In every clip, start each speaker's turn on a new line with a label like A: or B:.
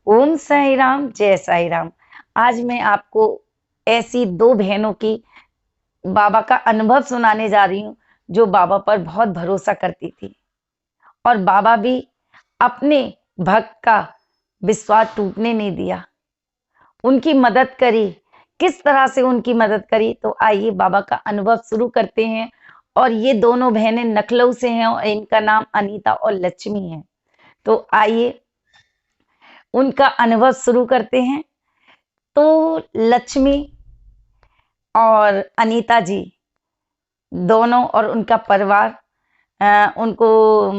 A: ओम साई राम, जय साई राम। आज मैं आपको ऐसी दो बहनों की बाबा का अनुभव सुनाने जा रही हूँ जो बाबा पर बहुत भरोसा करती थी और बाबा भी अपने भक्त का विश्वास टूटने नहीं दिया, उनकी मदद करी। किस तरह से उनकी मदद करी, तो आइए बाबा का अनुभव शुरू करते हैं। और ये दोनों बहनें लखनऊ से हैं और इनका नाम अनीता और लक्ष्मी है। तो आइए उनका अनुभव शुरू करते हैं। तो लक्ष्मी और अनीता जी दोनों और उनका परिवार, उनको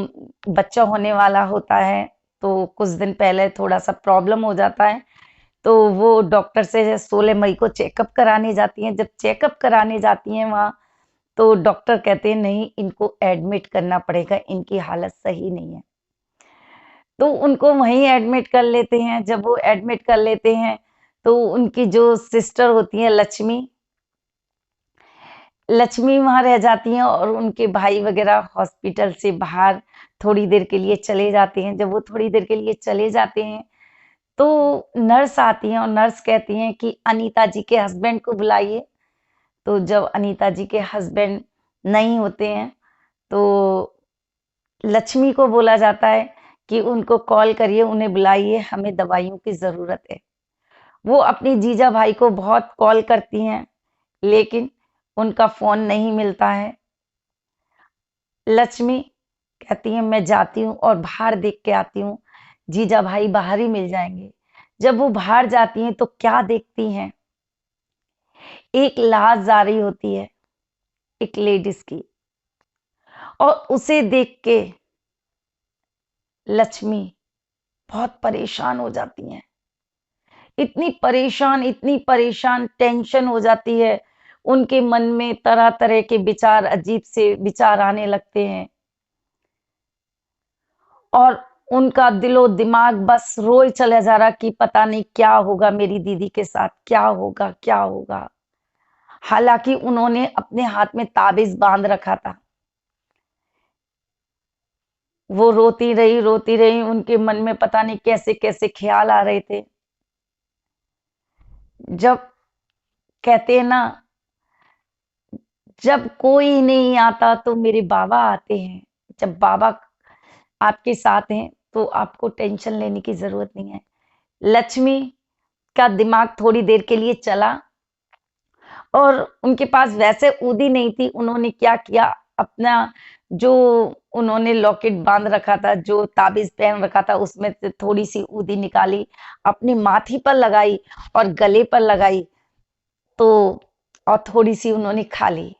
A: बच्चा होने वाला होता है। तो कुछ दिन पहले थोड़ा सा प्रॉब्लम हो जाता है, तो वो डॉक्टर से 16 मई को चेकअप कराने जाती हैं। जब चेकअप कराने जाती हैं वहाँ, तो डॉक्टर कहते हैं नहीं, इनको एडमिट करना पड़ेगा, इनकी हालत सही नहीं है। तो उनको वहीं एडमिट कर लेते हैं। जब वो एडमिट कर लेते हैं तो उनकी जो सिस्टर होती है लक्ष्मी लक्ष्मी वहां रह जाती हैं और उनके भाई वगैरह हॉस्पिटल से बाहर थोड़ी देर के लिए चले जाते हैं। जब वो थोड़ी देर के लिए चले जाते हैं तो नर्स आती हैं और नर्स कहती हैं कि अनीता जी के हस्बैंड को बुलाइए। तो जब अनीता जी के हस्बैंड नहीं होते हैं तो लक्ष्मी को बोला जाता है कि उनको कॉल करिए, उन्हें बुलाइए, हमें दवाइयों की जरूरत है। वो अपनी जीजा भाई को बहुत कॉल करती हैं, लेकिन उनका फोन नहीं मिलता है। लक्ष्मी कहती है मैं जाती हूँ और बाहर देख के आती हूँ, जीजा भाई बाहर ही मिल जाएंगे। जब वो बाहर जाती हैं तो क्या देखती हैं, एक लाश जा रही होती है, एक लेडीज की। और उसे देख के लक्ष्मी बहुत परेशान हो जाती हैं। इतनी परेशान टेंशन हो जाती है। उनके मन में तरह तरह के विचार, अजीब से विचार आने लगते हैं और उनका दिलो दिमाग बस रोए चला जा रहा कि पता नहीं क्या होगा मेरी दीदी के साथ, क्या होगा क्या होगा। हालांकि उन्होंने अपने हाथ में ताबीज बांध रखा था। वो रोती रही, उनके मन में पता नहीं कैसे कैसे ख्याल आ रहे थे। जब कहते हैं ना, जब कोई नहीं आता तो मेरे बाबा आते हैं। जब बाबा आपके साथ हैं तो आपको टेंशन लेने की जरूरत नहीं है। लक्ष्मी का दिमाग थोड़ी देर के लिए चला और उनके पास वैसे ऊदी नहीं थी। उन्होंने क्या किया, अपना जो उन्होंने लॉकेट बांध रखा था, जो ताबीज पहन रखा था, उसमें से थोड़ी सी ऊदी निकाली, अपनी माथी पर लगाई और गले पर लगाई। तो और थोड़ी सी उन्होंने खा ली।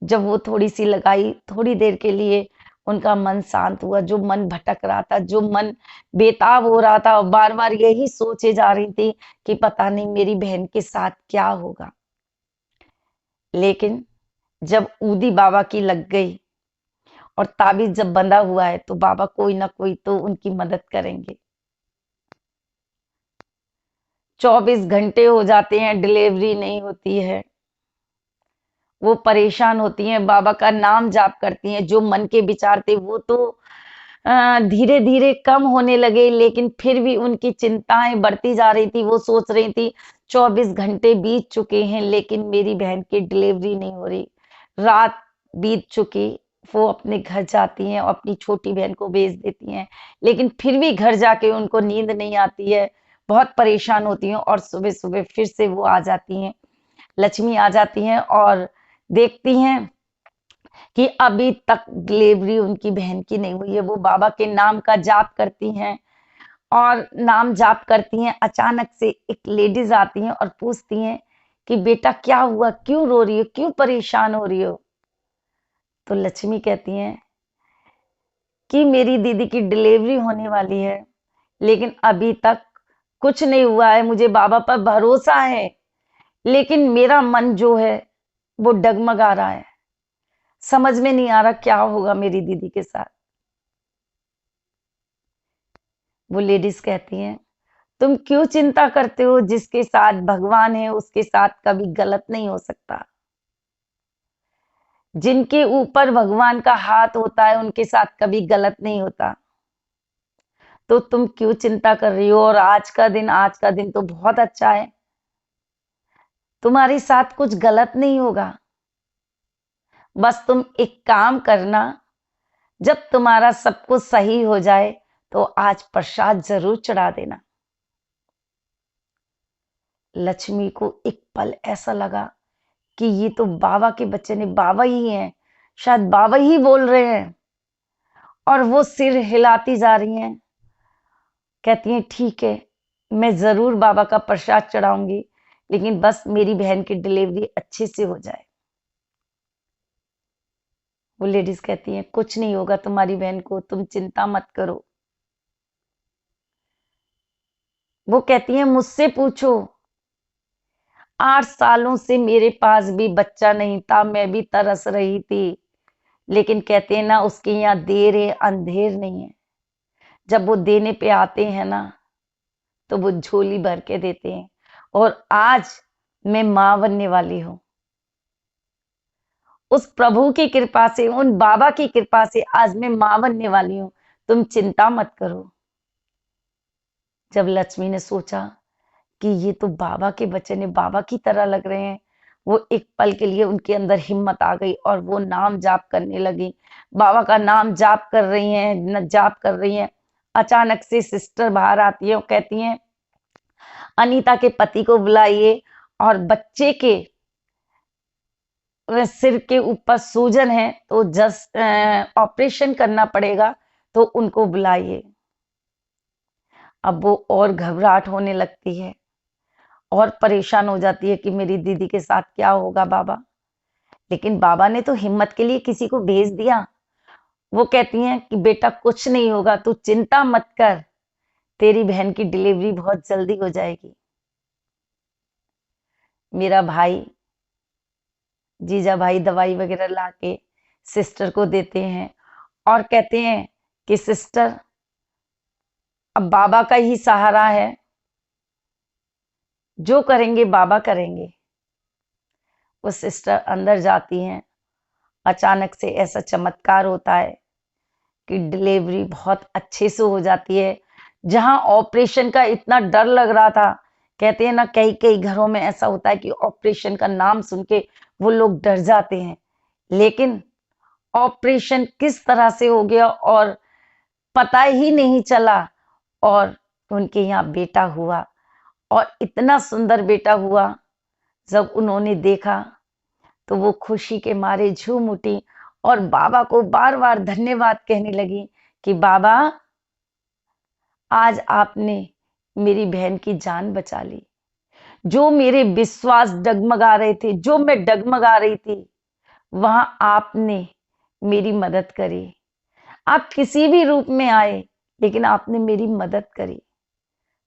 A: जब वो थोड़ी सी लगाई, थोड़ी देर के लिए उनका मन शांत हुआ। जो मन भटक रहा था, जो मन बेताब हो रहा था, बार बार यही सोचे जा रही थी कि पता नहीं मेरी बहन के साथ क्या होगा। लेकिन जब ऊदी बाबा की लग गई और ताबीज जब बंधा हुआ है तो बाबा कोई ना कोई तो उनकी मदद करेंगे। 24 घंटे हो जाते हैं, डिलीवरी नहीं होती है। वो परेशान होती हैं, बाबा का नाम जाप करती हैं। जो मन के विचार थे वो तो धीरे धीरे कम होने लगे, लेकिन फिर भी उनकी चिंताएं बढ़ती जा रही थी। वो सोच रही थी 24 घंटे बीत चुके हैं लेकिन मेरी बहन की डिलीवरी नहीं हो रही। रात बीत चुकी, वो अपने घर जाती हैं और अपनी छोटी बहन को भेज देती हैं, लेकिन फिर भी घर जाके उनको नींद नहीं आती है। बहुत परेशान होती हैं और सुबह सुबह फिर से वो आ जाती हैं, लक्ष्मी आ जाती हैं और देखती हैं कि अभी तक डिलीवरी उनकी बहन की नहीं हुई है। वो बाबा के नाम का जाप करती हैं और नाम जाप करती हैं। अचानक से एक लेडीज आती हैं और पूछती हैं कि बेटा क्या हुआ, क्यों रो रही हो, क्यों परेशान हो रही हो। तो लक्ष्मी कहती हैं कि मेरी दीदी की डिलीवरी होने वाली है लेकिन अभी तक कुछ नहीं हुआ है। मुझे बाबा पर भरोसा है लेकिन मेरा मन जो है वो डगमगा रहा है। समझ में नहीं आ रहा क्या होगा मेरी दीदी के साथ। वो लेडीज कहती हैं तुम क्यों चिंता करते हो, जिसके साथ भगवान है उसके साथ कभी गलत नहीं हो सकता। जिनके ऊपर भगवान का हाथ होता है उनके साथ कभी गलत नहीं होता। तो तुम क्यों चिंता कर रही हो? और आज का दिन तो बहुत अच्छा है, तुम्हारे साथ कुछ गलत नहीं होगा। बस तुम एक काम करना, जब तुम्हारा सब कुछ सही हो जाए तो आज प्रसाद जरूर चढ़ा देना। लक्ष्मी को एक पल ऐसा लगा कि ये तो बाबा के बच्चे ने, बाबा ही हैं, शायद बाबा ही बोल रहे हैं। और वो सिर हिलाती जा रही हैं, कहती हैं ठीक है, मैं जरूर बाबा का प्रसाद चढ़ाऊंगी, लेकिन बस मेरी बहन की डिलीवरी अच्छे से हो जाए। वो लेडीज कहती हैं कुछ नहीं होगा तुम्हारी बहन को, तुम चिंता मत करो। वो कहती हैं मुझसे पूछो, 8 सालों से मेरे पास भी बच्चा नहीं था, मैं भी तरस रही थी, लेकिन कहते हैं ना उसके यहाँ देर है अंधेर नहीं है। जब वो देने पे आते हैं ना तो वो झोली भर के देते हैं, और आज मैं मां बनने वाली हूं। उस प्रभु की कृपा से, उन बाबा की कृपा से आज मैं मां बनने वाली हूं, तुम चिंता मत करो। जब लक्ष्मी ने सोचा कि ये तो बाबा के बच्चे ने, बाबा की तरह लग रहे हैं, वो एक पल के लिए उनके अंदर हिम्मत आ गई और वो नाम जाप करने लगी। बाबा का नाम जाप कर रही हैं, जाप कर रही हैं। अचानक से सिस्टर बाहर आती है और कहती हैं अनीता के पति को बुलाइए, और बच्चे के सिर के ऊपर सूजन है तो जस्ट ऑपरेशन करना पड़ेगा, तो उनको बुलाइए। अब वो और घबराहट होने लगती है और परेशान हो जाती है कि मेरी दीदी के साथ क्या होगा बाबा। लेकिन बाबा ने तो हिम्मत के लिए किसी को भेज दिया। वो कहती हैं कि बेटा कुछ नहीं होगा, तू चिंता मत कर, तेरी बहन की डिलीवरी बहुत जल्दी हो जाएगी। मेरा भाई, जीजा भाई दवाई वगैरह लाके सिस्टर को देते हैं और कहते हैं कि सिस्टर अब बाबा का ही सहारा है, जो करेंगे बाबा करेंगे। वो सिस्टर अंदर जाती हैं। अचानक से ऐसा चमत्कार होता है कि डिलीवरी बहुत अच्छे से हो जाती है। जहां ऑपरेशन का इतना डर लग रहा था, कहते हैं ना कई कई घरों में ऐसा होता है कि ऑपरेशन का नाम सुन के वो लोग डर जाते हैं, लेकिन ऑपरेशन किस तरह से हो गया और पता ही नहीं चला, और उनके यहाँ बेटा हुआ, और इतना सुंदर बेटा हुआ। जब उन्होंने देखा तो वो खुशी के मारे झूम उठी और बाबा को बार बार धन्यवाद कहने लगी कि बाबा आज आपने मेरी बहन की जान बचा ली। जो मेरे विश्वास डगमगा रहे थे, जो मैं डगमगा रही थी, वहां आपने मेरी मदद करी। आप किसी भी रूप में आए, लेकिन आपने मेरी मदद करी।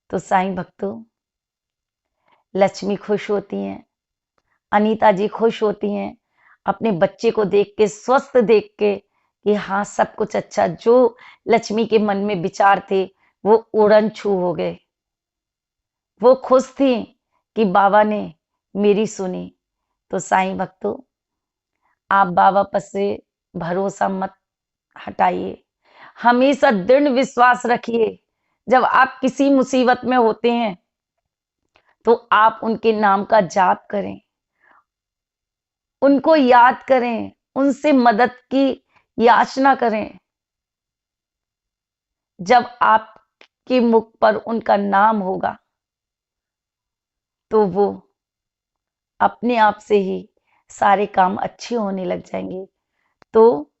A: तो साईं भक्तों, लक्ष्मी खुश होती हैं, अनीता जी खुश होती हैं अपने बच्चे को देख के, स्वस्थ देख के, कि हाँ सब कुछ अच्छा, जो लक्ष्मी के मन में विचार थे वो उड़न छू हो गए। वो खुश थी कि बाबा ने मेरी सुनी। तो साईं भक्तों, आप बाबा पर से भरोसा मत हटाइए, हमेशा दृढ़ विश्वास रखिए। जब आप किसी मुसीबत में होते हैं तो आप उनके नाम का जाप करें, उनको याद करें, उनसे मदद की याचना करें। जब आपके मुख पर उनका नाम होगा तो वो अपने आप से ही सारे काम अच्छे होने लग जाएंगे। तो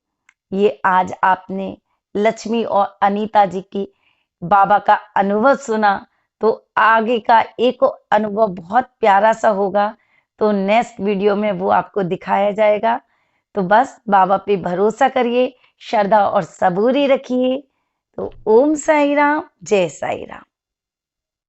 A: ये आज आपने लक्ष्मी और अनीता जी की बाबा का अनुभव सुना, तो आगे का एक अनुभव बहुत प्यारा सा होगा, तो नेक्स्ट वीडियो में वो आपको दिखाया जाएगा। तो बस बाबा पे भरोसा करिए, श्रद्धा और सबूरी रखिए। तो ओम साई राम, जय साई राम।